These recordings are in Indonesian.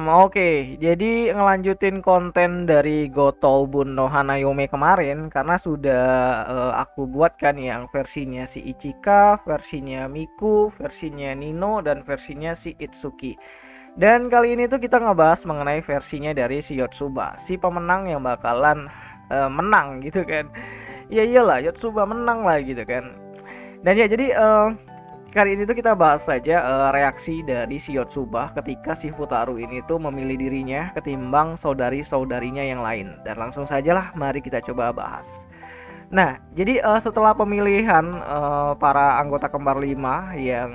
Oke. Jadi ngelanjutin konten dari Gotoubun no Hanayome kemarin karena sudah aku buat kan yang versinya si Ichika, versinya Miku, versinya Nino, dan versinya si Itsuki. Dan kali ini tuh kita ngebahas mengenai versinya dari si Yotsuba, si pemenang yang bakalan menang gitu kan. Ya iyalah, Yotsuba menang lah gitu kan. Dan ya jadi kali ini tuh kita bahas saja reaksi dari si Yotsuba ketika si Futaru ini tuh memilih dirinya ketimbang saudari-saudarinya yang lain. Dan langsung sajalah mari kita coba bahas. Nah, jadi setelah pemilihan para anggota kembar 5 yang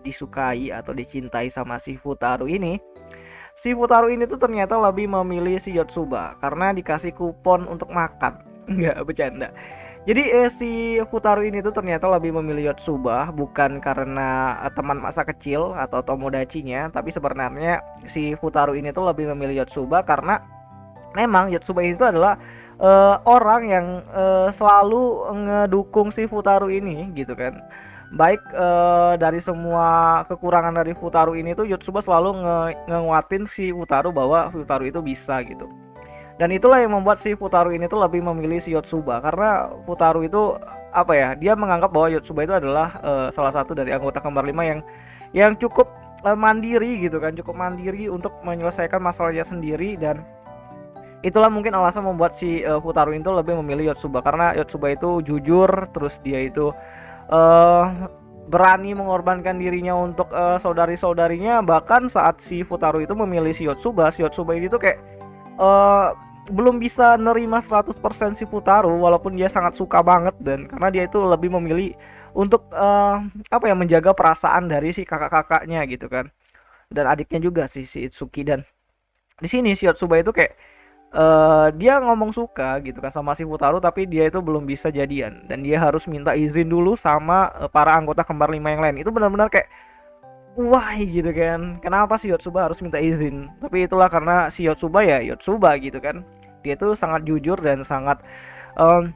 disukai atau dicintai sama si Futaru ini, si Futaru ini tuh ternyata lebih memilih si Yotsuba karena dikasih kupon untuk makan. Enggak, bercanda. Jadi si Futaru ini tuh ternyata lebih memilih Yotsuba bukan karena teman masa kecil atau tomodachinya, tapi sebenarnya si Futaru ini tuh lebih memilih Yotsuba karena memang Yotsuba itu adalah orang yang selalu ngedukung si Futaru ini gitu kan. Baik dari semua kekurangan dari Futaru ini tuh Yotsuba selalu nguatin si Futaru bahwa Futaru itu bisa gitu. Dan itulah yang membuat si Futaru ini tuh lebih memilih si Yotsuba karena Futaru itu apa ya, dia menganggap bahwa Yotsuba itu adalah salah satu dari anggota kembar 5 yang cukup mandiri gitu kan, cukup mandiri untuk menyelesaikan masalahnya sendiri. Dan itulah mungkin alasan membuat si Futaru itu lebih memilih Yotsuba karena Yotsuba itu jujur, terus dia itu berani mengorbankan dirinya untuk saudari-saudarinya. Bahkan saat si Futaru itu memilih si Yotsuba ini tuh kayak belum bisa nerima 100% si Futaru walaupun dia sangat suka banget, dan karena dia itu lebih memilih untuk apa ya, menjaga perasaan dari si kakak-kakaknya gitu kan, dan adiknya juga si Itsuki. Dan di sini si Yotsuba itu kayak dia ngomong suka gitu kan sama si Futaru, tapi dia itu belum bisa jadian dan dia harus minta izin dulu sama para anggota kembar 5 yang lain. Itu benar-benar kayak wah gitu kan, kenapa si Yotsuba harus minta izin? Tapi itulah karena si Yotsuba ya Yotsuba gitu kan, dia tuh sangat jujur dan sangat um,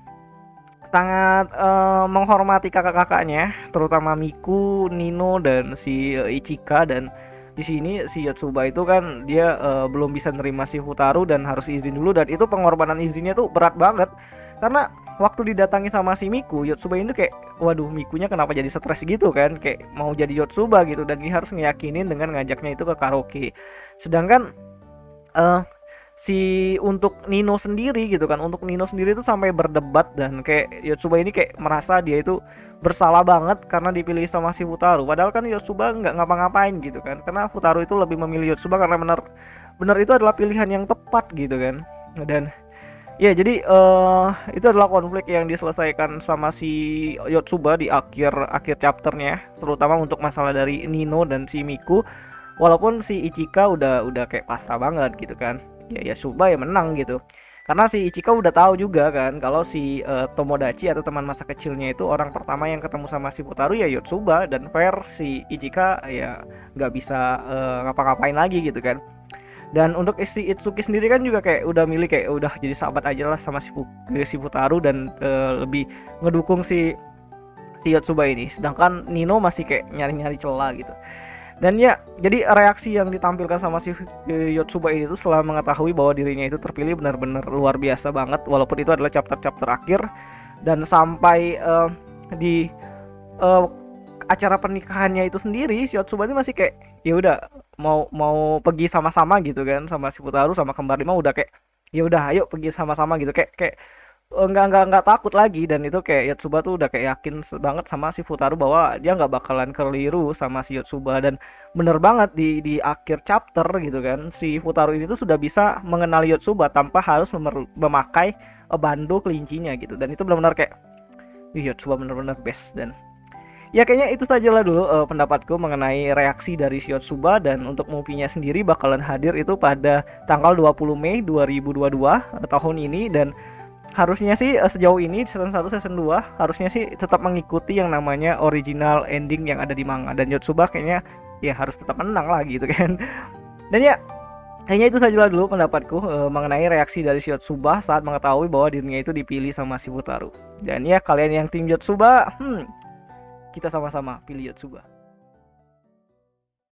menghormati kakak-kakaknya, terutama Miku, Nino, dan si Ichika. Dan di sini si Yotsuba itu kan dia belum bisa nerima si Futaru dan harus izin dulu, dan itu pengorbanan izinnya tuh berat banget karena waktu didatangi sama si Miku, Yotsuba ini kayak waduh, Mikunya kenapa jadi stres gitu kan, kayak mau jadi Yotsuba gitu, dan dia harus ngeyakinin dengan ngajaknya itu ke karaoke. Sedangkan eh si untuk Nino sendiri gitu kan, untuk Nino sendiri tuh sampai berdebat, dan kayak Yotsuba ini kayak merasa dia itu bersalah banget karena dipilih sama si Futaru, padahal kan Yotsuba nggak ngapa-ngapain gitu kan, karena Futaru itu lebih memilih Yotsuba karena benar itu adalah pilihan yang tepat gitu kan. Dan ya jadi itu adalah konflik yang diselesaikan sama si Yotsuba di akhir akhir chapternya, terutama untuk masalah dari Nino dan si Miku. Walaupun si Ichika udah kayak pasrah banget gitu kan. Ya Yotsuba ya menang gitu. Karena si Ichika udah tahu juga kan kalau si Tomodachi atau teman masa kecilnya itu orang pertama yang ketemu sama si Futaru ya Yotsuba, dan fair si Ichika ya nggak bisa ngapa-ngapain lagi gitu kan. Dan untuk si Itsuki sendiri kan juga kayak udah milih kayak udah jadi sahabat aja lah sama si Futaru, dan lebih ngedukung si Yotsuba ini. Sedangkan Nino masih kayak nyari-nyari celah gitu. Dan ya, jadi reaksi yang ditampilkan sama si Yotsuba ini tuh setelah mengetahui bahwa dirinya itu terpilih benar-benar luar biasa banget, walaupun itu adalah chapter-chapter akhir. Dan sampai di uh, acara pernikahannya itu sendiri, si Yotsuba ini masih kayak ya udah mau mau pergi sama-sama gitu kan, sama si Futaru sama kembar 5 udah kayak ya udah ayo pergi sama-sama gitu, kayak kayak nggak takut lagi. Dan itu kayak Yotsuba tuh udah kayak yakin banget sama si Futaru bahwa dia nggak bakalan keliru sama si Yotsuba. Dan bener banget di akhir chapter gitu kan, si Futaru ini tuh sudah bisa mengenali Yotsuba tanpa harus memakai bando kelincinya gitu. Dan itu benar-benar kayak Yotsuba bener-bener best. Dan ya kayaknya itu sajalah dulu pendapatku mengenai reaksi dari Shiotsuba. Dan untuk movie-nya sendiri bakalan hadir itu pada tanggal 20 Mei 2022 tahun ini. Dan harusnya sih sejauh ini season 1 season 2 harusnya sih tetap mengikuti yang namanya original ending yang ada di manga, dan Yotsuba kayaknya ya harus tetap menang lah gitu kan. Dan ya kayaknya itu sajalah dulu pendapatku mengenai reaksi dari Yotsuba saat mengetahui bahwa dirinya itu dipilih sama si Futaru. Dan ya kalian yang tim Yotsuba, kita sama-sama pilih Yotsuba.